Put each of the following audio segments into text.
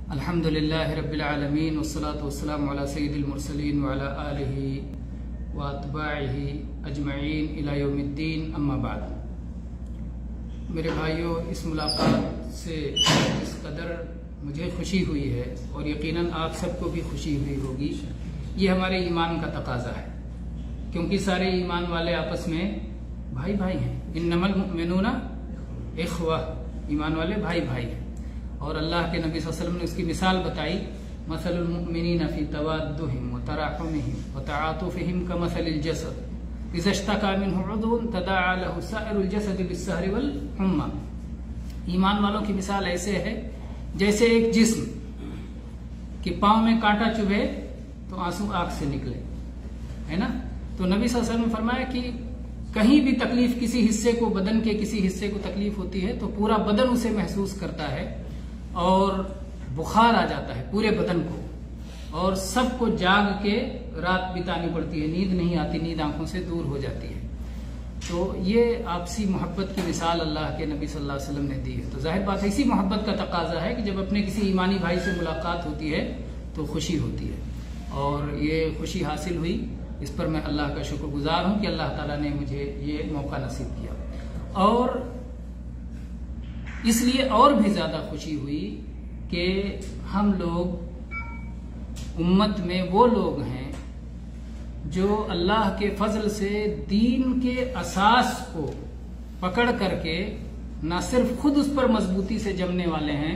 अल्हम्दुलिल्लाहि रब्बिल आलमीन वस्सलातु वस्सलामु अला सय्यिदिल मुरसलीन व अला आलिहि व अत्बाइहि अजमईन इला यौमिद्दीन अम्मा बाद। मेरे भाइयों, इस मुलाकात से इस कदर मुझे खुशी हुई है और यकीनन आप सबको भी खुशी हुई होगी। ये हमारे ईमान का तकाजा है, क्योंकि सारे ईमान वाले आपस में भाई भाई हैं। इन्नमल मुमिनूना इख्वा, ईमान वाले भाई भाई हैं। और अल्लाह के नबी सल्लल्लाहु अलैहि वसल्लम ने उसकी मिसाल बताई, मसलुल मुमिनीना फी तवाद्दुहिम व तराहुमिहिम व तआतुफिहिम कमसलिल जसद इज़ा इश्तका मिन्हु उज़ुन तदाअ लहु साइरुल जसद बिस्सहरि वल हुम्मा। ईमान वालों की मिसाल ऐसे है जैसे एक जिस्म कि पांव में कांटा चुभे तो आंसू आंख से निकले, है ना। तो नबी सल्लल्लाहु अलैहि वसल्लम ने फरमाया कि कहीं भी तकलीफ, किसी हिस्से को, बदन के किसी हिस्से को तकलीफ होती है तो पूरा बदन उसे महसूस करता है और बुखार आ जाता है पूरे बदन को, और सबको जाग के रात बितानी पड़ती है, नींद नहीं आती, नींद आंखों से दूर हो जाती है। तो ये आपसी मोहब्बत की मिसाल अल्लाह के नबी सल्लल्लाहु अलैहि वसल्लम ने दी है। तो जाहिर बात है, इसी मोहब्बत का तकाजा है कि जब अपने किसी ईमानी भाई से मुलाकात होती है तो खुशी होती है, और ये खुशी हासिल हुई। इस पर मैं अल्लाह का शुक्रगुजार हूं कि अल्लाह ताला ने मुझे ये मौका नसीब किया। और इसलिए और भी ज्यादा खुशी हुई कि हम लोग उम्मत में वो लोग हैं जो अल्लाह के फजल से दीन के असास को पकड़ करके न सिर्फ खुद उस पर मजबूती से जमने वाले हैं,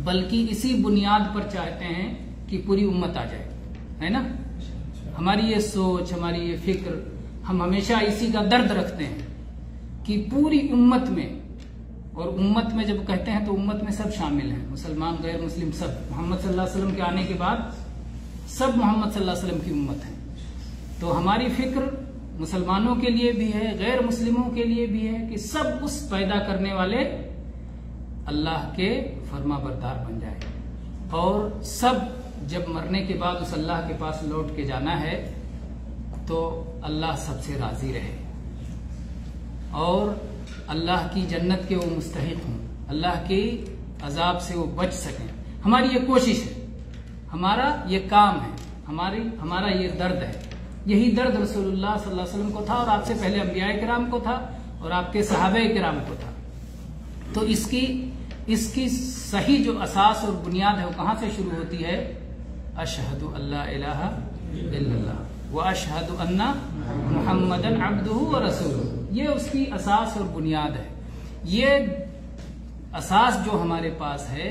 बल्कि इसी बुनियाद पर चाहते हैं कि पूरी उम्मत आ जाए, है ना। हमारी ये सोच, हमारी ये फिक्र, हम हमेशा इसी का दर्द रखते हैं कि पूरी उम्मत में, और उम्मत में जब कहते हैं तो उम्मत में सब शामिल हैं, मुसलमान गैर मुस्लिम सब, मोहम्मद सल्लल्लाहु अलैहि वसल्लम के आने के बाद सब मोहम्मद सल्लल्लाहु अलैहि वसल्लम की उम्मत है। तो हमारी फिक्र मुसलमानों के लिए भी है, गैर मुस्लिमों के लिए भी है कि सब उस पैदा करने वाले अल्लाह के फरमाबरदार बन जाए, और सब जब मरने के बाद उस अल्लाह के पास लौट के जाना है तो अल्लाह सबसे राजी रहे और अल्लाह की जन्नत के वो मुस्तहिक हों, अल्लाह के अजाब से वो बच सकें। हमारी ये कोशिश है, हमारा ये काम है, हमारा ये दर्द है। यही दर्द रसूलुल्लाह सल्लल्लाहु अलैहि वसल्लम को था, और आपसे पहले अंबियाए किराम को था, और आपके सहाबाए किराम को था। तो इसकी सही जो असास और बुनियाद है वो कहां से शुरू होती है? अशहदु अल्ला इलाहा इल्लल्लाह व अशहदु अन्ना मुहम्मदन अब्दुहु व रसूलुहु। ये उसकी असास और बुनियाद है। ये असास जो हमारे पास है,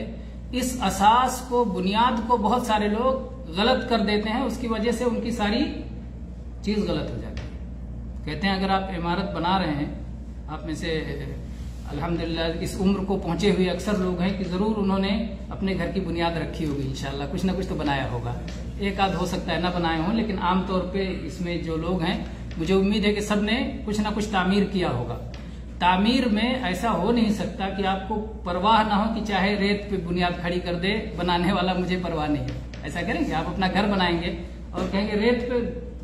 इस असास को, बुनियाद को बहुत सारे लोग गलत कर देते हैं। उसकी वजह से उनकी सारी चीज गलत हो जाती है। कहते हैं अगर आप इमारत बना रहे हैं, आप में से अल्हम्दुलिल्लाह इस उम्र को पहुंचे हुए अक्सर लोग हैं कि जरूर उन्होंने अपने घर की बुनियाद रखी होगी, इंशाल्लाह कुछ ना कुछ तो बनाया होगा। एक आध हो सकता है ना बनाए हों, लेकिन आमतौर पे इसमें जो लोग हैं, मुझे उम्मीद है कि सब ने कुछ ना कुछ तामीर किया होगा। तामीर में ऐसा हो नहीं सकता कि आपको परवाह ना हो कि चाहे रेत पे बुनियाद खड़ी कर दे बनाने वाला, मुझे परवाह नहीं है। ऐसा करेंगे? आप अपना घर बनाएंगे और कहेंगे रेत पे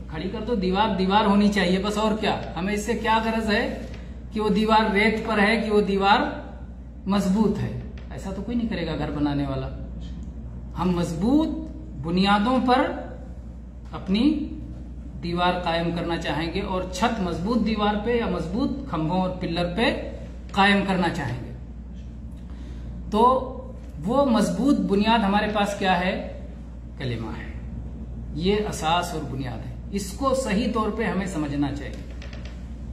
खड़ी कर दो, दीवार होनी चाहिए बस, और क्या, हमें इससे क्या गरज है कि वो दीवार रेत पर है कि वो दीवार मजबूत है। ऐसा तो कोई नहीं करेगा घर बनाने वाला। हम मजबूत बुनियादों पर अपनी दीवार कायम करना चाहेंगे, और छत मजबूत दीवार पे या मजबूत खंभों और पिल्लर पे कायम करना चाहेंगे। तो वो मजबूत बुनियाद हमारे पास क्या है? कलिमा है। ये असास और बुनियाद है। इसको सही तौर पे हमें समझना चाहिए।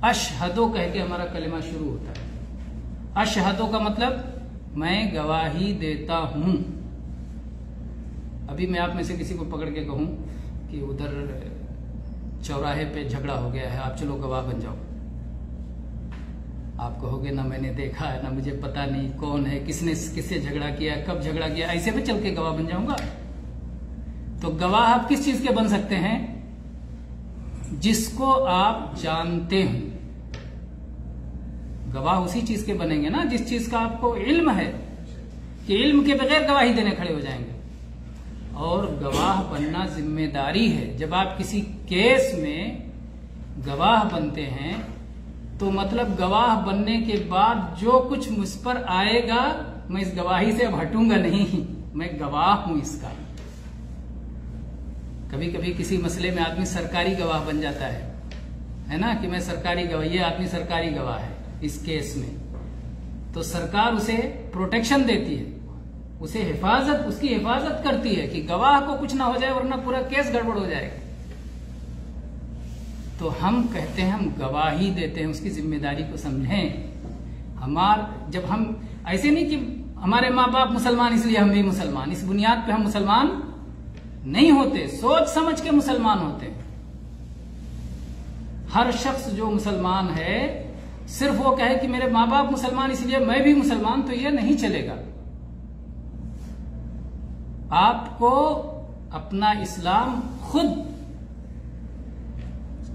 अशहदो कह के हमारा कलिमा शुरू होता है। अशहदो का मतलब मैं गवाही देता हूं। अभी मैं आप में से किसी को पकड़ के कहूं कि उधर चौराहे पे झगड़ा हो गया है, आप चलो गवाह बन जाओ। आप कहोगे ना मैंने देखा है, ना मुझे पता नहीं कौन है, किससे झगड़ा किया, कब झगड़ा किया, ऐसे में चल के गवाह बन जाऊंगा। तो गवाह आप किस चीज के बन सकते हैं? जिसको आप जानते हो। गवाह उसी चीज के बनेंगे ना जिस चीज का आपको इल्म है, कि इल्म के बगैर गवाही देने खड़े हो जाएंगे। और गवाह बनना जिम्मेदारी है। जब आप किसी केस में गवाह बनते हैं तो मतलब गवाह बनने के बाद जो कुछ मुझ पर आएगा, मैं इस गवाही से अब हटूंगा नहीं। मैं गवाह हूं इसका। कभी कभी किसी मसले में आदमी सरकारी गवाह बन जाता है ना, कि मैं सरकारी गवाह, ये आदमी सरकारी गवाह है इस केस में, तो सरकार उसे प्रोटेक्शन देती है, उसे हिफाजत, उसकी हिफाजत करती है कि गवाह को कुछ ना हो जाए वरना पूरा केस गड़बड़ हो जाएगा। तो हम कहते हैं हम गवाही देते हैं, उसकी जिम्मेदारी को समझें। जब हम ऐसे नहीं कि हमारे माँ बाप मुसलमान इसलिए हम भी मुसलमान, इस बुनियाद पे हम मुसलमान नहीं होते, सोच समझ के मुसलमान होते हैं। हर शख्स जो मुसलमान है सिर्फ वो कहे कि मेरे माँ बाप मुसलमान इसलिए मैं भी मुसलमान, तो ये नहीं चलेगा। आपको अपना इस्लाम खुद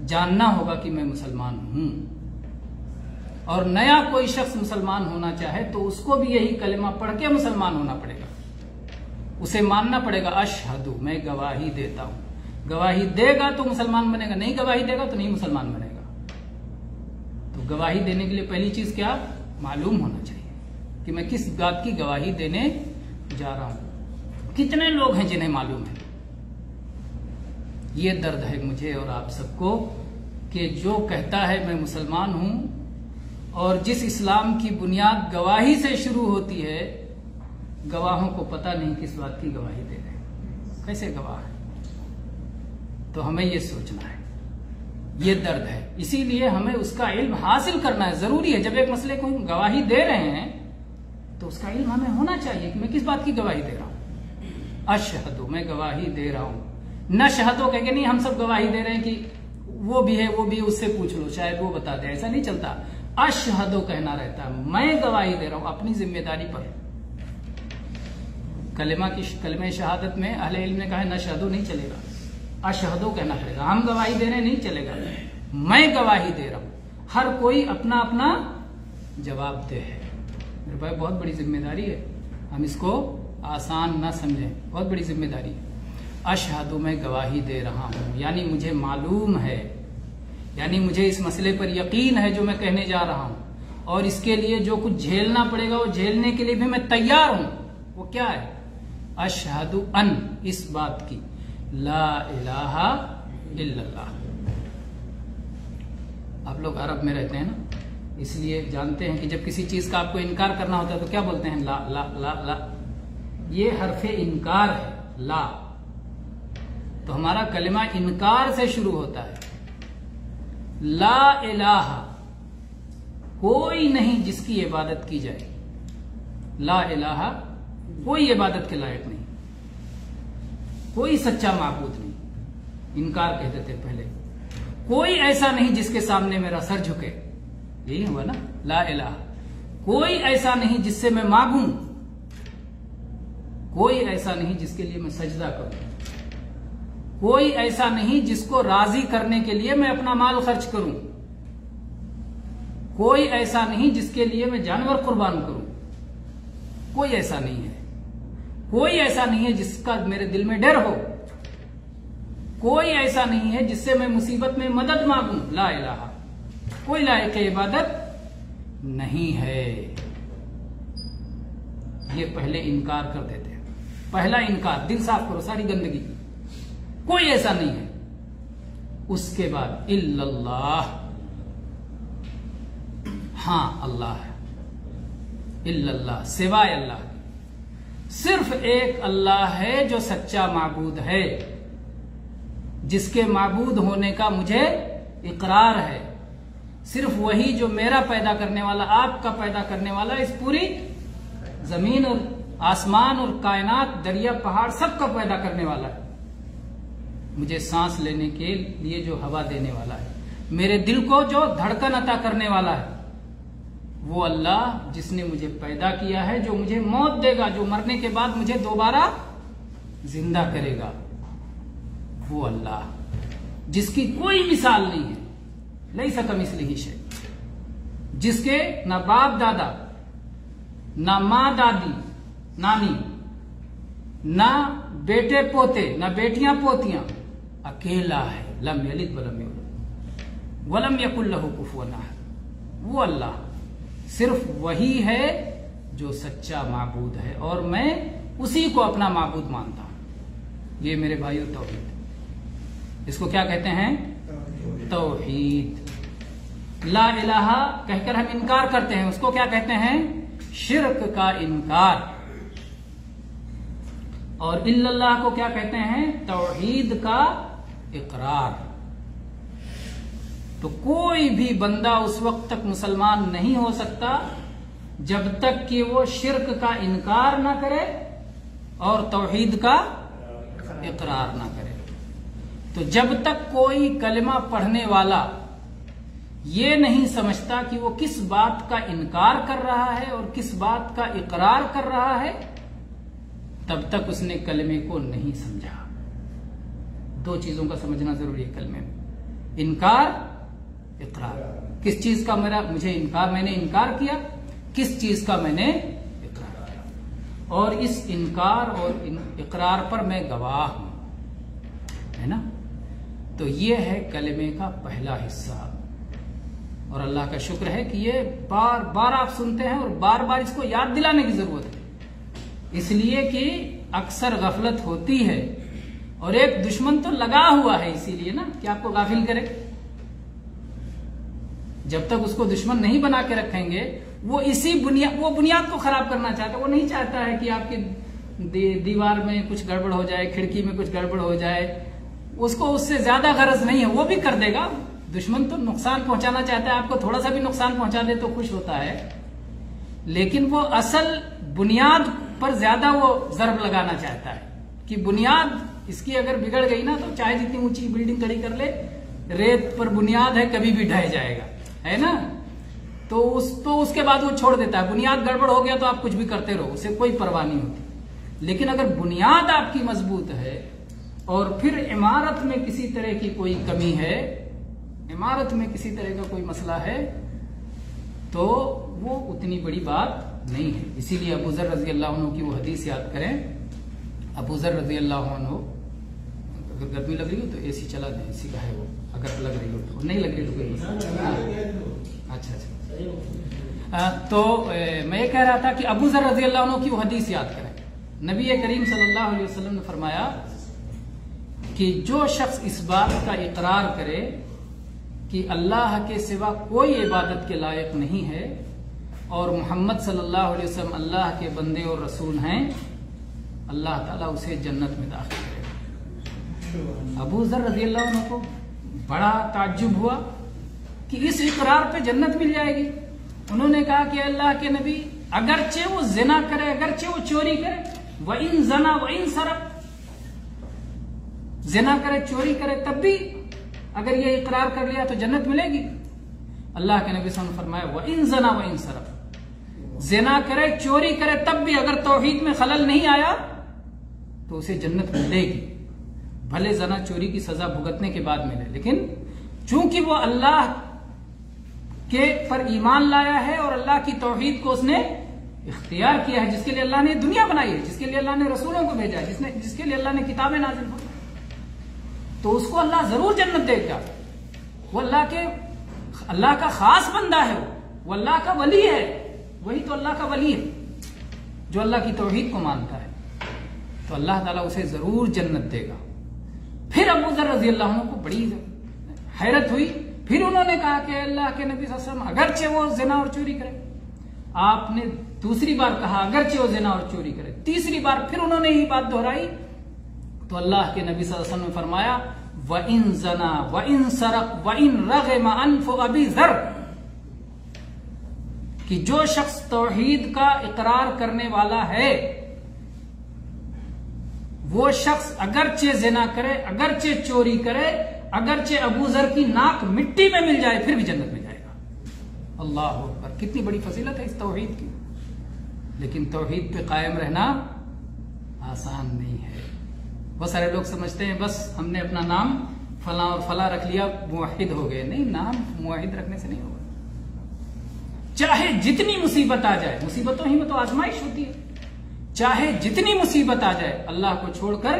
जानना होगा कि मैं मुसलमान हूं, और नया कोई शख्स मुसलमान होना चाहे तो उसको भी यही कलिमा पढ़ के मुसलमान होना पड़ेगा। उसे मानना पड़ेगा, अशहदु, मैं गवाही देता हूं। गवाही देगा तो मुसलमान बनेगा, नहीं गवाही देगा तो नहीं मुसलमान बनेगा। तो गवाही देने के लिए पहली चीज क्या मालूम होना चाहिए कि मैं किस बात की गवाही देने जा रहा हूं। कितने लोग हैं जिन्हें मालूम है? ये दर्द है मुझे और आप सबको कि जो कहता है मैं मुसलमान हूं और जिस इस्लाम की बुनियाद गवाही से शुरू होती है, गवाहों को पता नहीं किस बात की गवाही दे रहे हैं, कैसे गवाह है। तो हमें ये सोचना है, ये दर्द है। इसीलिए हमें उसका इल्म हासिल करना है, जरूरी है। जब एक मसले को हम गवाही दे रहे हैं तो उसका इल्म हमें होना चाहिए कि मैं किस बात की गवाही दे रहा हूं। अशहदु, मैं गवाही दे रहा हूं। न शहदो कह के नहीं हम सब गवाही दे रहे हैं कि वो भी है, वो भी, उससे पूछ लो शायद वो बता दे, ऐसा नहीं चलता। अशहदो कहना रहता है, मैं गवाही दे रहा हूं अपनी जिम्मेदारी पर। कलिमा शहादत में अहले इल्म ने कहा न शहदो नहीं चलेगा, अशहदो कहना पड़ेगा। हम गवाही देने नहीं चलेगा, मैं गवाही दे रहा हूं। हर कोई अपना अपना जवाब दे है। मेरे भाई बहुत बड़ी जिम्मेदारी है, हम इसको आसान ना समझें, बहुत बड़ी जिम्मेदारी है। अशहदु, मैं गवाही दे रहा हूं, यानी मुझे मालूम है, यानी मुझे इस मसले पर यकीन है जो मैं कहने जा रहा हूं, और इसके लिए जो कुछ झेलना पड़ेगा वो झेलने के लिए भी मैं तैयार हूं। वो क्या है? अशहदु अन, इस बात की, ला इलाहा इल्लल्लाह। आप लोग अरब में रहते हैं ना, इसलिए जानते हैं कि जब किसी चीज का आपको इनकार करना होता है तो क्या बोलते हैं? ला ला ला ला। ये हरफे इनकार है, ला। तो हमारा कलिमा इनकार से शुरू होता है। ला इलाहा, कोई नहीं जिसकी इबादत की जाए। ला इलाहा, कोई इबादत के लायक नहीं, कोई सच्चा माबूद नहीं। इनकार कहते थे पहले। कोई ऐसा नहीं जिसके सामने मेरा सर झुके, यही हुआ ना ला इलाहा। कोई ऐसा नहीं जिससे मैं मांगूं, कोई ऐसा नहीं जिसके लिए मैं सजदा करूं, कोई ऐसा नहीं जिसको राजी करने के लिए मैं अपना माल खर्च करूं, कोई ऐसा नहीं जिसके लिए मैं जानवर कुर्बान करूं, कोई ऐसा नहीं है। कोई ऐसा नहीं है जिसका मेरे दिल में डर हो, कोई ऐसा नहीं है जिससे मैं मुसीबत में मदद मांगूं। ला इलाहा, कोई लायक इबादत नहीं है। ये पहले इनकार कर देते हैं। पहला इनकार, दिल साफ करो सारी गंदगी की, कोई ऐसा नहीं है। उसके बाद इल्लल्लाह, हां अल्लाह है। इल्लल्लाह, सिवाय अल्लाह, सिर्फ एक अल्लाह है जो सच्चा माबूद है, जिसके माबूद होने का मुझे इकरार है। सिर्फ वही जो मेरा पैदा करने वाला, आपका पैदा करने वाला, इस पूरी जमीन और आसमान और कायनात, दरिया पहाड़ सबका पैदा करने वाला है। मुझे सांस लेने के लिए जो हवा देने वाला है, मेरे दिल को जो धड़कन अता करने वाला है, वो अल्लाह जिसने मुझे पैदा किया है, जो मुझे मौत देगा, जो मरने के बाद मुझे दोबारा जिंदा करेगा, वो अल्लाह जिसकी कोई मिसाल नहीं है। लैसा कमिस्लिही शै, जिसके ना बाप दादा, ना माँ दादी नानी, ना बेटे पोते, ना बेटियां पोतियां, अकेला है। लम यलिद वलम यूलद वलम यकुल लहू कुफुवन अहद। वो अल्लाह, सिर्फ वही है जो सच्चा माबूद है और मैं उसी को अपना माबूद मानता हूं। ये मेरे भाइयों तौहीद, इसको क्या कहते हैं? तौहीद। ला इलाहा कहकर हम इनकार करते हैं, उसको क्या कहते हैं? शिर्क का इनकार। और इल्लल्लाह को क्या कहते हैं? तौहीद का इकरार। तो कोई भी बंदा उस वक्त तक मुसलमान नहीं हो सकता जब तक कि वो शिर्क का इनकार ना करे और तौहीद का इकरार ना करे। तो जब तक कोई कलिमा पढ़ने वाला ये नहीं समझता कि वो किस बात का इनकार कर रहा है और किस बात का इकरार कर रहा है, तब तक उसने कलमे को नहीं समझा। दो चीजों का समझना जरूरी है कलमे में, इनकार, इकरार। किस चीज का मुझे इनकार, मैंने इनकार किया, किस चीज का मैंने इकरार किया, और इस इनकार और इकरार पर मैं गवाह हूं, है ना। तो ये है कलमे का पहला हिस्सा। और अल्लाह का शुक्र है कि ये बार बार आप सुनते हैं और बार बार इसको याद दिलाने की जरूरत है, इसलिए कि अक्सर गफलत होती है और एक दुश्मन तो लगा हुआ है इसीलिए ना कि आपको गाफिल करे। जब तक उसको दुश्मन नहीं बना के रखेंगे, वो इसी बुनियाद को खराब करना चाहता है। वो नहीं चाहता है कि आपकी दीवार में कुछ गड़बड़ हो जाए, खिड़की में कुछ गड़बड़ हो जाए, उसको उससे ज्यादा गरज नहीं है, वो भी कर देगा। दुश्मन तो नुकसान पहुंचाना चाहता है, आपको थोड़ा सा भी नुकसान पहुंचा दे तो खुश होता है, लेकिन वो असल बुनियाद पर ज्यादा वो जर्ब लगाना चाहता है कि बुनियाद इसकी अगर बिगड़ गई ना तो चाहे जितनी ऊंची बिल्डिंग खड़ी कर ले, रेत पर बुनियाद है, कभी भी ढह जाएगा, है ना। तो उसके बाद वो छोड़ देता है। बुनियाद गड़बड़ हो गया तो आप कुछ भी करते रहो, उसे कोई परवाह नहीं होती। लेकिन अगर बुनियाद आपकी मजबूत है और फिर इमारत में किसी तरह की कोई कमी है, इमारत में किसी तरह का कोई मसला है, तो वो उतनी बड़ी बात नहीं है। इसीलिए अबू ज़र रज़ी अल्लाह अन्हु की वो हदीस याद करें। अबू ज़र रज़ी अल्लाह अन्हु, अगर गर्मी लग रही हो तो एसी चला दें, एसी का है वो, अगर लग रही हो तो, नहीं लग रही तो कोई मसला। अच्छा। तो मैं ये कह रहा था कि अबू ज़र रज़ी अल्लाह अन्हु की वो हदीस याद करें। नबी करीम सल्लल्लाहु अलैहि वसल्लम ने फरमाया कि जो शख्स इस बात का इकरार करे कि अल्लाह के सिवा कोई इबादत के लायक नहीं है और मोहम्मद सल्लल्लाहु अलैहि वसल्लम अल्लाह के बंदे और रसूल हैं, अल्लाह ताला उसे जन्नत में दाखिल करेगा। अबू ज़र रज़ी अल्लाह अन्हु को बड़ा ताज्जुब हुआ कि इस इकरार पे जन्नत मिल जाएगी। उन्होंने कहा कि अल्लाह के नबी, अगरचे वो जिना करे, अगरचे वो चोरी करे, व इन जना व इन सरब, जिना करे, चोरी करे, तब भी अगर ये इकरार कर लिया तो जन्नत मिलेगी। अल्लाह के नबी सल्लल्लाहु अलैहि वसल्लम ने फरमाया व इन जना व इन सरब, जिना करे, चोरी करे, तब भी अगर तौहीद में खलल नहीं आया तो उसे जन्नत मिलेगी। भले जना चोरी की सजा भुगतने के बाद मिले, लेकिन चूंकि वो अल्लाह के पर ईमान लाया है और अल्लाह की तौहीद को उसने इख्तियार किया है, जिसके लिए अल्लाह ने दुनिया बनाई है, जिसके लिए अल्लाह ने रसूलों को भेजा है, जिसके लिए अल्लाह ने किताबें नाज़िल की, तो उसको अल्लाह जरूर जन्नत देगा। वो अल्लाह का खास बंदा है, वो अल्लाह का वली है, वही तो अल्लाह का वली है जो अल्लाह की तौहीद को मानता है, तो अल्लाह ताला उसे जरूर जन्नत देगा। फिर अबू ज़र रज़ी अल्लाह अन्हु को बड़ी हैरत हुई। फिर उन्होंने कहा कि अल्लाह के नबी सल्लल्लाहु अलैहि वसल्लम, अगरचे वो ज़िना और चोरी करे। आपने दूसरी बार कहा अगरचे वो ज़िना और चोरी करे, तीसरी बार फिर उन्होंने यही बात दोहराई, तो अल्लाह के नबी सल्लल्लाहु अलैहि वसल्लम ने फरमाया व इन जना व इन सरक व इन रग़िमा अनफ़ु अबी ज़र, कि जो शख्स तौहीद का इकरार करने वाला है, वो शख्स अगरचे जिना करे, अगरचे चोरी करे, अगरचे अबू ज़र की नाक मिट्टी में मिल जाए, फिर भी जन्नत में जाएगा। अल्लाह अकबर, कितनी बड़ी फजीलत है इस तौहीद की। लेकिन तौहीद पे कायम रहना आसान नहीं है। बहुत सारे लोग समझते हैं बस हमने अपना नाम फला और फला रख लिया, मुवहिद हो गए। नहीं, नाम मुवहिद रखने से नहीं होगा। चाहे जितनी मुसीबत आ जाए, मुसीबतों ही में तो आजमाइश होती है, चाहे जितनी मुसीबत आ जाए, अल्लाह को छोड़कर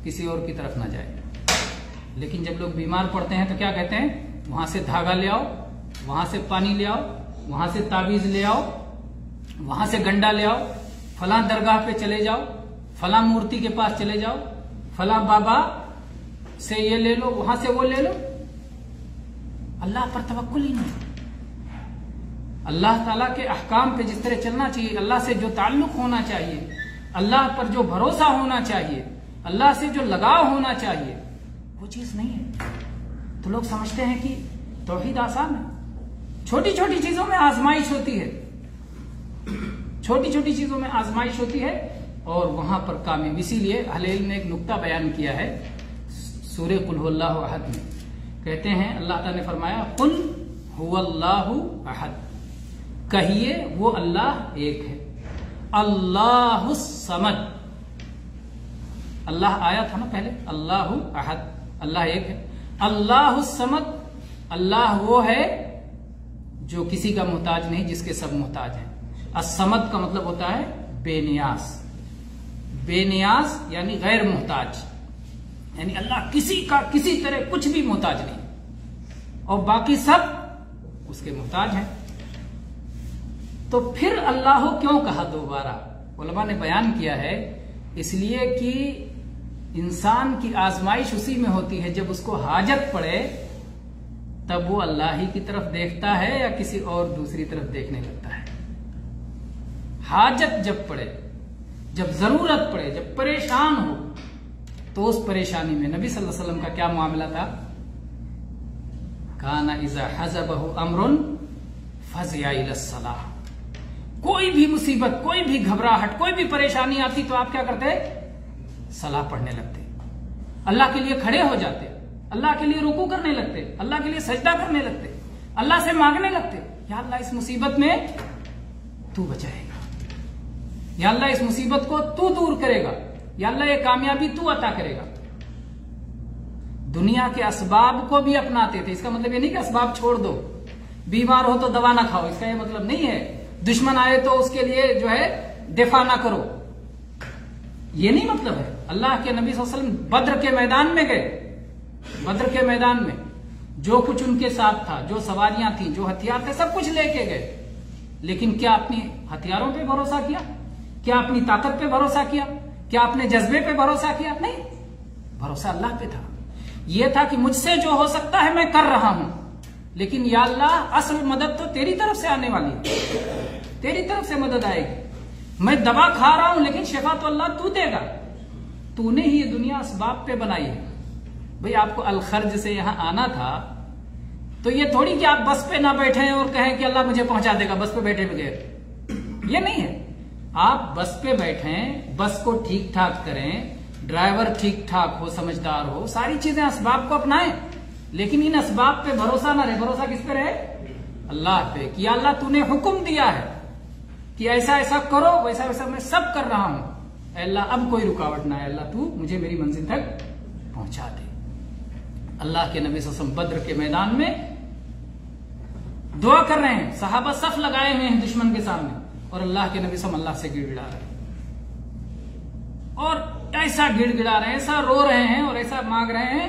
किसी और की तरफ ना जाए। लेकिन जब लोग बीमार पड़ते हैं तो क्या कहते हैं, वहां से धागा ले आओ, वहां से पानी ले आओ, वहां से ताबीज ले आओ, वहां से गंडा ले आओ, फलां दरगाह पे चले जाओ, फलां मूर्ति के पास चले जाओ, फलां बाबा से ये ले लो, वहां से वो ले लो। अल्लाह पर तवक्कुल ही नहीं। अल्लाह ताला के अहकाम पे जिस तरह चलना चाहिए, अल्लाह से जो ताल्लुक होना चाहिए, अल्लाह पर जो भरोसा होना चाहिए, अल्लाह से जो लगाव होना चाहिए, वो चीज नहीं है। तो लोग समझते हैं कि तौहीद आसान है। छोटी छोटी चीजों में आजमाइश होती है, छोटी छोटी चीजों में आजमाइश होती है और वहां पर कामयाब। इसीलिए अहले इल्म ने एक नुक्ता बयान किया है सूरह कुल हुवल्लाहु अहद में। कहते हैं अल्लाह ताला ने फरमाया कुल हुवल्लाहु अहद, कहिए वो अल्लाह एक है। अल्लाहु समद, अल्लाह आया था ना पहले, अल्लाहु अहद, अल्लाह एक है। अल्लाहु समद, अल्लाह वो है जो किसी का मोहताज नहीं, जिसके सब मोहताज हैं। असमद का मतलब होता है बेनियाज, बेनियाज यानी गैर मोहताज, यानी अल्लाह किसी का किसी तरह कुछ भी मोहताज नहीं और बाकी सब उसके मोहताज हैं। तो फिर अल्लाह क्यों कहा दोबारा? उलमा ने बयान किया है इसलिए कि इंसान की आजमाइश उसी में होती है जब उसको हाजत पड़े तब वो अल्लाह ही की तरफ देखता है या किसी और दूसरी तरफ देखने लगता है। हाजत जब पड़े, जब जरूरत पड़े, जब परेशान हो, तो उस परेशानी में नबी सल्लल्लाहु अलैहि वसल्लम का क्या मामला था? काना इज़ा हज़बहु अम्रुन फज़िया इलस्सलाह। कोई भी मुसीबत, कोई भी घबराहट, कोई भी परेशानी आती तो आप क्या करते? सलाह पढ़ने लगते, अल्लाह के लिए खड़े हो जाते, अल्लाह के लिए रुकू करने लगते, अल्लाह के लिए सजदा करने लगते, अल्लाह से मांगने लगते, या अल्लाह इस मुसीबत में तू बचाएगा, या अल्लाह इस मुसीबत को तू दूर करेगा, या अल्लाह ये कामयाबी तू अता करेगा। दुनिया के असबाब को भी अपनाते थे। इसका मतलब ये नहीं कि असबाब छोड़ दो, बीमार हो तो दवा ना खाओ, इसका ये मतलब नहीं है। दुश्मन आए तो उसके लिए जो है दिफा ना करो, ये नहीं मतलब है। अल्लाह के नबी सल्लल्लाहु अलैहि वसल्लम बद्र के मैदान में गए, बद्र के मैदान में जो कुछ उनके साथ था, जो सवारियां थी, जो हथियार थे, सब कुछ लेके गए, लेकिन क्या अपने हथियारों पे भरोसा किया? क्या अपनी ताकत पे भरोसा किया? क्या अपने जज्बे पे भरोसा किया? नहीं, भरोसा अल्लाह पे था। यह था कि मुझसे जो हो सकता है मैं कर रहा हूं, लेकिन या अल्लाह असल मदद तो तेरी तरफ से आने वाली है, तेरी तरफ से मदद आएगी। मैं दवा खा रहा हूं लेकिन शिफा तो अल्लाह तू देगा, तूने ही ये दुनिया असबाब पे बनाई है। भाई आपको अलखर्ज से यहां आना था तो ये थोड़ी कि आप बस पे ना बैठे और कहें कि अल्लाह मुझे पहुंचा देगा बस पे बैठे बगैर, ये नहीं है। आप बस पे बैठें, बस को ठीक ठाक करें, ड्राइवर ठीक ठाक हो, समझदार हो, सारी चीजें असबाब को अपनाएं, लेकिन इन असबाब पे भरोसा ना रहे। भरोसा किस पे रहे? अल्लाह पे, कि अल्लाह तूने हुक्म दिया है कि ऐसा ऐसा करो, वैसा वैसा मैं सब कर रहा हूं, अल्लाह अब कोई रुकावट ना है, अल्लाह तू मुझे मेरी मंजिल तक पहुंचा दे। अल्लाह के नबी सल्लल्लाहु अलैहि वसल्लम बद्र के मैदान में दुआ कर रहे हैं, सहाबा सफ लगाए हुए हैं दुश्मन के सामने, और अल्लाह के नबी सल्लल्लाहु अल्लाह से गिड़गिड़ा रहे हैं, और ऐसा गिड़गिड़ा रहे हैं, ऐसा रो रहे हैं और ऐसा मांग रहे हैं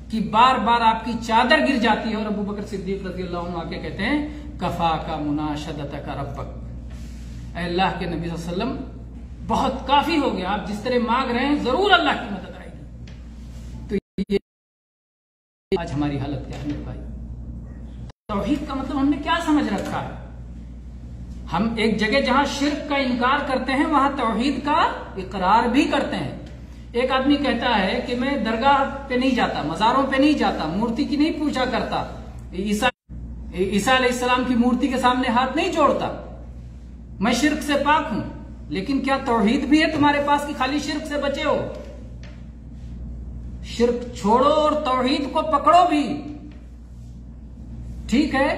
कि बार बार आपकी चादर गिर जाती है। और अबू बकर सिद्दीक रज़ियल्लाहु अन्हु आके कहते हैं कफा का मुनाशदत का रब्बक, अल्लाह के नबी सल्लल्लाहु अलैहि वसल्लम बहुत काफी हो गया, आप जिस तरह मांग रहे हैं जरूर अल्लाह की मदद आएगी। तो ये आज हमारी हालत क्या है मेरे भाई? तौहीद का मतलब हमने क्या समझ रखा है? हम एक जगह जहां शिर्क का इनकार करते हैं वहां तौहीद का इकरार भी करते हैं। एक आदमी कहता है कि मैं दरगाह पे नहीं जाता, मजारों पे नहीं जाता, मूर्ति की नहीं पूजा करता, ईसा अलैहिस्सलाम की मूर्ति के सामने हाथ नहीं जोड़ता, मैं शिर्क से पाक हूं। लेकिन क्या तौहीद भी है तुम्हारे पास कि खाली शिर्क से बचे हो? शिर्क छोड़ो और तौहीद को पकड़ो भी। ठीक है,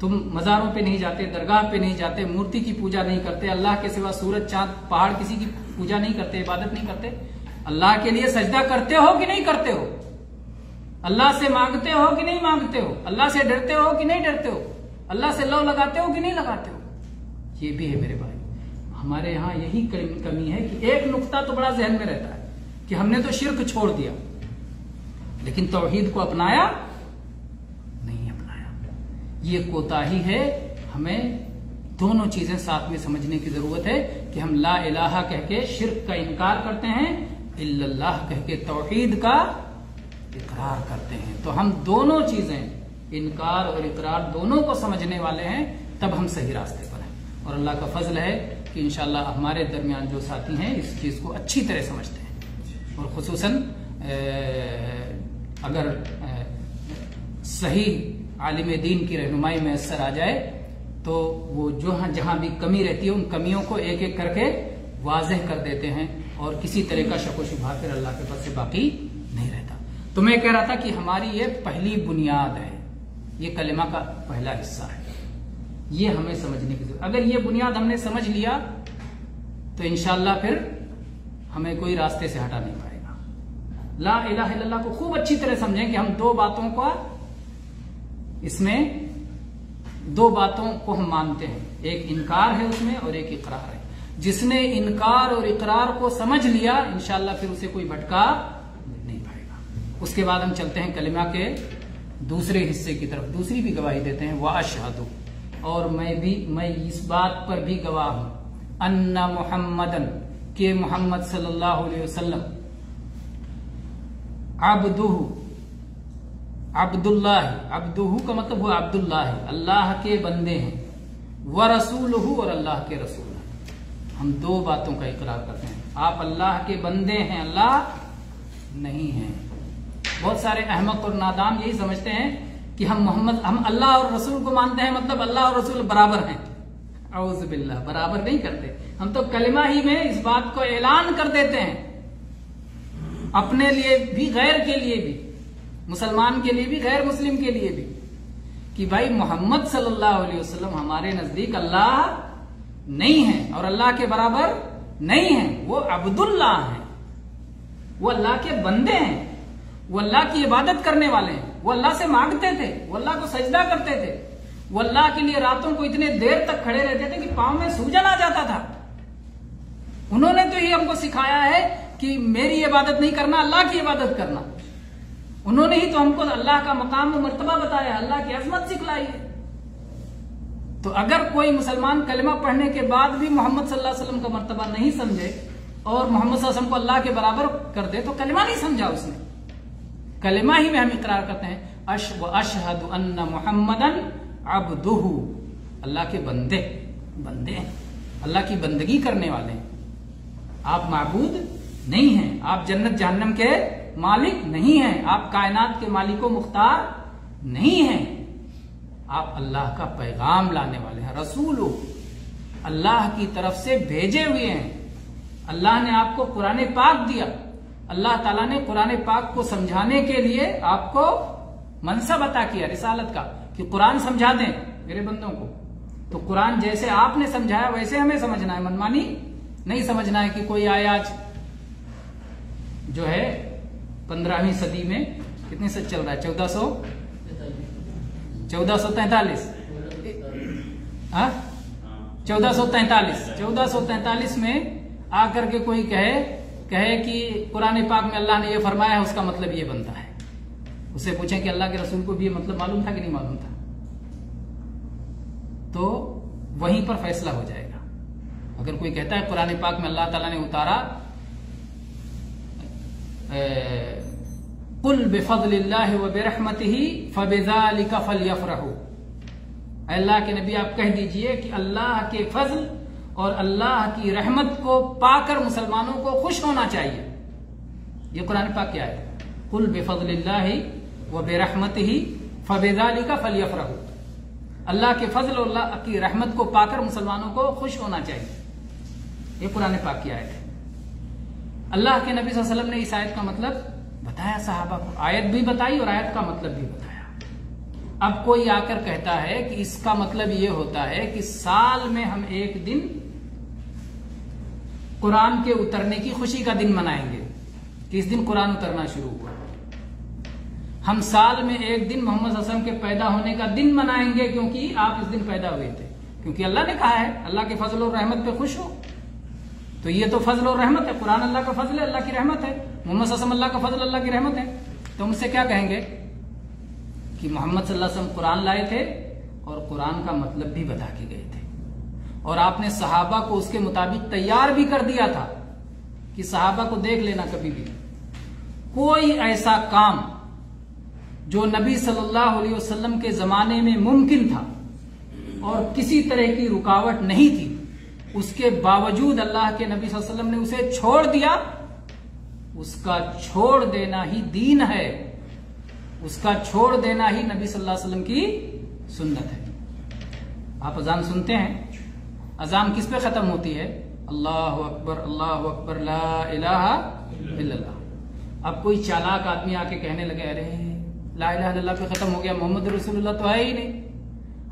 तुम मजारों पे नहीं जाते, दरगाह पे नहीं जाते, मूर्ति की पूजा नहीं करते, अल्लाह के सिवा सूरज चांद पहाड़ किसी की पूजा नहीं करते, इबादत नहीं करते, अल्लाह के लिए सजदा करते हो कि नहीं करते हो? अल्लाह से मांगते हो कि नहीं मांगते हो? अल्लाह से डरते हो कि नहीं डरते हो? अल्लाह से लौ लगाते हो कि नहीं लगाते हो? ये भी है मेरे भाई, हमारे यहां यही कमी है कि एक नुक्ता तो बड़ा जहन में रहता है कि हमने तो शिर्क छोड़ दिया लेकिन तौहीद को अपनाया नहीं, अपनाया। ये कोताही है, हमें दोनों चीजें साथ में समझने की जरूरत है कि हम ला इलाहा कह के शिर्क का इनकार करते हैं, इल्लल्लाह कह के तौहीद का इकरार करते हैं। तो हम दोनों चीजें, इनकार और इकरार दोनों को समझने वाले हैं, तब हम सही रास्ते पर हैं। और अल्लाह का फजल है कि इंशाअल्लाह हमारे दरमियान जो साथी हैं इस चीज को अच्छी तरह समझते हैं। और खुसूसन अगर सही आलिम दीन की रहनुमाई में असर आ जाए तो वो जो जहां भी कमी रहती है उन कमियों को एक एक करके वाज़ेह कर देते हैं और किसी तरह का शक व शुबहा फिर अल्लाह के पास से बाकी नहीं रहता। तो मैं कह रहा था कि हमारी ये पहली बुनियाद है, ये कलिमा का पहला हिस्सा है, ये हमें समझने की जरूरत। अगर ये बुनियाद हमने समझ लिया तो इंशाअल्लाह फिर हमें कोई रास्ते से हटा नहीं पाएगा। ला इलाहा इल्लल्लाह को खूब अच्छी तरह समझें कि हम दो बातों का, इसमें दो बातों को हम मानते हैं, एक इनकार है उसमें और एक इकरार है। जिसने इनकार और इकरार को समझ लिया इंशाअल्लाह फिर उसे कोई भटका नहीं पाएगा। उसके बाद हम चलते हैं कलिमा के दूसरे हिस्से की तरफ, दूसरी भी गवाही देते हैं, व अशहदु, और मैं इस बात पर भी गवाह हूं, अन्ना मुहम्मदन, के मोहम्मद सल्लल्लाहु अलैहि वसल्लम, अब्दुहु, अब्दुल्लाह, अब्दुहु का मतलब हुआ अब्दुल्लाह, अल्लाह के बंदे हैं, व रसूलहु, और अल्लाह के रसूल हैं। हम दो बातों का इकरार करते हैं, आप अल्लाह के बंदे हैं, अल्लाह नहीं है। बहुत सारे अहमक और नादान यही समझते हैं कि हम अल्लाह और रसूल को मानते हैं, मतलब अल्लाह और रसूल बराबर हैं। औज़ बिल्लाह, बराबर नहीं करते। हम तो कलिमा ही में इस बात को ऐलान कर देते हैं, अपने लिए भी गैर के लिए भी, मुसलमान के लिए भी गैर मुस्लिम के लिए भी, कि भाई मोहम्मद सल्लल्लाहु अलैहि वसल्लम हमारे नजदीक अल्लाह नहीं है और अल्लाह के बराबर नहीं है। वो अब्दुल्लाह हैं, वो अल्लाह के बंदे हैं, वो अल्लाह की इबादत करने वाले हैं, वो अल्लाह से मांगते थे, वो अल्लाह को सजदा करते थे, वो अल्लाह के लिए रातों को इतने देर तक खड़े रहते थे कि पांव में सूजन आ जाता था। उन्होंने तो ये हमको सिखाया है कि मेरी इबादत नहीं करना, अल्लाह की इबादत करना। उन्होंने ही तो हमको अल्लाह का मकाम और मर्तबा बताया, अल्लाह की अजमत सिखलाई है। तो अगर कोई मुसलमान कलिमा पढ़ने के बाद भी मोहम्मद सल्लल्लाहु अलैहि वसल्लम का मर्तबा नहीं समझे और मोहम्मद सल्लल्लाहु अलैहि वसल्लम को अल्लाह के बराबर कर दे तो कलिमा नहीं समझा उसने। कलिमा ही में हम इकरार करते हैं, अशहदु अन्ना मुहम्मदन अब्दुहु, अल्लाह के बंदे हैं, अल्लाह की बंदगी करने वाले हैं। आप माबूद नहीं हैं, आप जन्नत जहन्नम के मालिक नहीं हैं, आप कायनात के मालिको मुख्तार नहीं हैं, आप अल्लाह का पैगाम लाने वाले हैं, रसूल, अल्लाह की तरफ से भेजे हुए हैं। अल्लाह ने आपको कुरान पाक दिया, अल्लाह ताला ने कुरान पाक को समझाने के लिए आपको मनसब अता किया रिसालत का, कि कुरान समझा दें मेरे बंदों को। तो कुरान जैसे आपने समझाया वैसे हमें समझना है, मनमानी नहीं समझना है कि कोई आयाज जो है 15वीं सदी में कितने से चल रहा है, 1443 1443 में आकर के कोई कहे कि कुरान पाक में अल्लाह ने ये फरमाया है, उसका मतलब ये बनता है। उससे पूछें कि अल्लाह के रसूल को भी ये मतलब मालूम था कि नहीं मालूम था, तो वहीं पर फैसला हो जाएगा। अगर कोई कहता है कुरान पाक में अल्लाह ताला ने उतारा कुल बिफज़लिल्लाहि व बिरहमतिही फबिज़ालिका फलयफ़रहू, अल्लाह के नबी आप कह दीजिए कि अल्लाह के फजल और अल्लाह की रहमत को पाकर मुसलमानों को खुश होना चाहिए। ये कुरान पाक क्या है, कुल बिफज़लिल्लाहि व बिरहमतिही फबिज़ालिका फलयफ़रहू, अल्लाह के फजल और अल्लाह की रहमत को पाकर मुसलमानों को खुश होना चाहिए। ये कुरान पाक की आयत है। अल्लाह के नबी सल्लल्लाहु अलैहि वसल्लम ने इस आयत का मतलब बताया सहाबा को, आयत भी बताई और आयत का मतलब भी बताया। अब कोई आकर कहता है कि इसका मतलब ये होता है कि साल में हम एक दिन कुरान के उतरने की खुशी का दिन मनाएंगे, कि इस दिन कुरान उतरना शुरू हुआ। हम साल में एक दिन मोहम्मद सल्लल्लाहु अलैहि वसल्लम के पैदा होने का दिन मनाएंगे क्योंकि आप इस दिन पैदा हुए थे, क्योंकि अल्लाह ने कहा है अल्लाह के फजल और रहमत पे खुश हो। तो ये तो फजल और रहमत है, कुरान अल्लाह का फजल है, अल्लाह की रहमत है, मोहम्मद सल्लल्लाहु अलैहि वसल्लम अल्लाह का फजल, अल्लाह की रहमत है। तो मुझसे क्या कहेंगे कि मोहम्मद सल्लल्लाहु अलैहि वसल्लम कुरान लाए थे और कुरान का मतलब भी बता के गए थे। और आपने सहाबा को उसके मुताबिक तैयार भी कर दिया था कि सहाबा को देख लेना, कभी भी कोई ऐसा काम जो नबी सल्लल्लाहु अलैहि वसल्लम के जमाने में मुमकिन था और किसी तरह की रुकावट नहीं थी, उसके बावजूद अल्लाह के नबी सल्लल्लाहु अलैहि वसल्लम ने उसे छोड़ दिया। उसका छोड़ देना ही दीन है, उसका छोड़ देना ही नबी सल्लल्लाहु अलैहि वसल्लम की सुन्नत है। आप अजान सुनते हैं, अजान किस पे खत्म होती है? अल्लाहु अकबर ला इलाहा इल्लल्लाह। अब कोई चालाक आदमी आके कहने लगे, अरे ला इलाहा इल्लल्लाह पे खत्म हो गया, मोहम्मद रसूलुल्लाह तो है ही नहीं,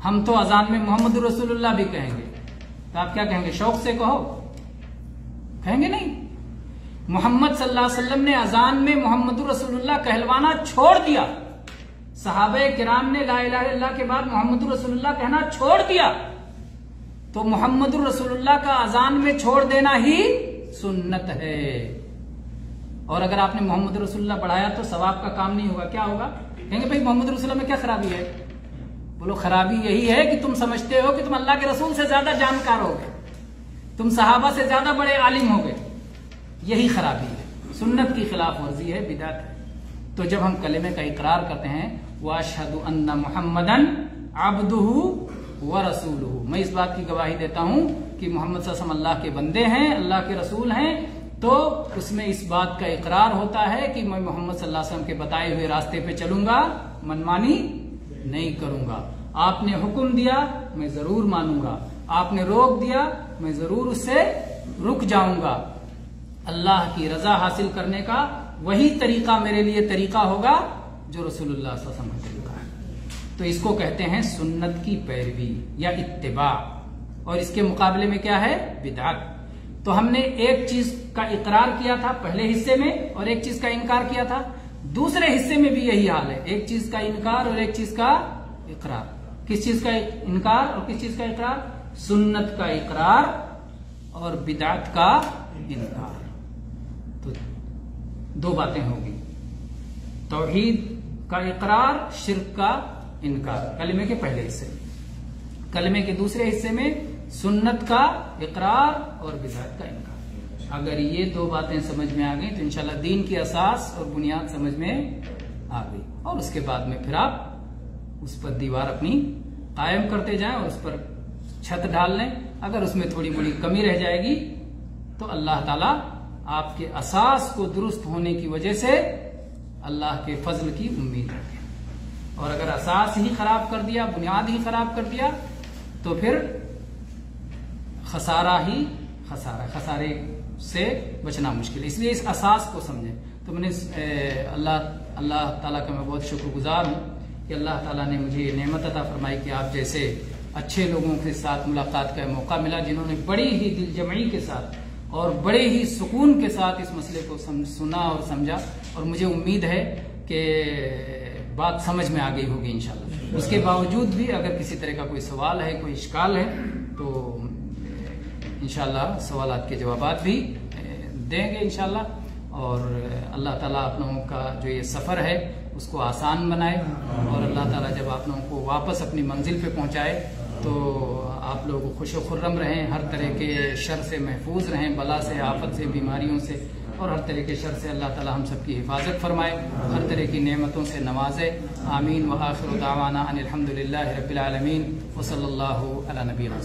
हम तो अजान में मोहम्मद रसूलुल्लाह भी कहेंगे। तो आप क्या कहेंगे? शौक से कहो, कहेंगे नहीं। मोहम्मद सल्लल्लाहु अलैहि वसल्लम ने अजान में मोहम्मद रसूलुल्लाह कहलवाना छोड़ दिया। सहाबे किराम ने ला इलाहा इल्लल्लाह के बाद मोहम्मद रसूलुल्लाह कहना छोड़ दिया। तो मोहम्मद रसूलुल्लाह का अजान में छोड़ देना ही सुन्नत है। और अगर आपने मोहम्मद रसूलुल्लाह बढ़ाया तो सवाब का काम नहीं होगा। क्या होगा? कहेंगे भाई मोहम्मद रसूलुल्लाह में क्या खराबी है? बोलो खराबी यही है कि तुम समझते हो कि तुम अल्लाह के रसूल से ज्यादा जानकार हो गए, तुम सहाबा से ज्यादा बड़े आलिम हो गए, यही खराबी है, सुन्नत की खिलाफ वर्जी है, बिदअत है। तो जब हम कलेमे का इकरार करते हैं वअशहदु अन्ना मुहम्मदन अब्दुहु व रसूलुहु, मैं इस बात की गवाही देता हूं कि मोहम्मद सल्लल्लाहु अलैहि वसल्लम अल्लाह के बंदे हैं, अल्लाह के रसूल हैं, तो उसमें इस बात का इकरार होता है कि मैं मोहम्मद सल्लल्लाहु अलैहि वसल्लम के बताए हुए रास्ते पे चलूंगा, मनमानी नहीं करूंगा। आपने हुक्म दिया मैं जरूर मानूंगा, आपने रोक दिया मैं जरूर उससे रुक जाऊंगा। अल्लाह की रजा हासिल करने का वही तरीका मेरे लिए तरीका होगा जो रसूलुल्लाह सल्लल्लाहु अलैहि वसल्लम का तरीका है। तो इसको कहते हैं सुन्नत की पैरवी या इत्तिबा। और इसके मुकाबले में क्या है? बिदअत। तो हमने एक चीज का इकरार किया था पहले हिस्से में और एक चीज का इनकार किया था, दूसरे हिस्से में भी यही हाल है, एक चीज का इनकार और एक चीज का इकरार। किस चीज का इनकार और किस चीज का इकरार? सुन्नत का इकरार और बिदअत का इनकार। तो दो बातें होगी, तौहीद का इकरार, शिर्क का इनकार, कलमे के पहले हिस्से में। कलमे के दूसरे हिस्से में सुन्नत का इकरार और बिदअत का इनकार। अगर ये दो बातें समझ में आ गई तो इंशाल्लाह दीन की असास और बुनियाद समझ में आ गई। और उसके बाद में फिर आप उस पर दीवार अपनी कायम करते जाएं और उस पर छत डाल लें। अगर उसमें थोड़ी बड़ी कमी रह जाएगी तो अल्लाह ताला आपके असास को दुरुस्त होने की वजह से अल्लाह के फजल की उम्मीद रखें। और अगर असास ही खराब कर दिया, बुनियाद ही खराब कर दिया, तो फिर खसारा ही खसारा, खसारे से बचना मुश्किल है। इसलिए इस असास को समझें। तो मैंने अल्लाह ताला का मैं बहुत शुक्रगुजार हूँ कि अल्लाह ताला ने मुझे ये नेमत अता फरमाई कि आप जैसे अच्छे लोगों के साथ मुलाकात का मौका मिला, जिन्होंने बड़ी ही दिलजमई के साथ और बड़े ही सुकून के साथ इस मसले को सुना और समझा। और मुझे उम्मीद है कि बात समझ में आ गई होगी इंशाल्लाह। उसके बावजूद भी अगर किसी तरह का कोई सवाल है, कोई इश्काल है, तो इंशाल्लाह सवालात के जवाबात भी देंगे इंशाल्लाह। और अल्लाह ताला आप लोगों का जो ये सफ़र है उसको आसान बनाए और अल्लाह ताला जब आप लोगों को वापस अपनी मंजिल पे पहुंचाए तो आप लोग खुश व खुर्रम रहें, हर तरह के शर से महफूज रहें, बला से, आफत से, बीमारियों से और हर तरह के शर से अल्लाह ताला हम सब की हिफाजत फरमाए, हर तरह की नेमतों से नवाजे। आमीन व आखिर दावाना अनिल हम्दुलिल्लाहि रब्बिल आलमीन व सल्लल्लाहु अला नबीना।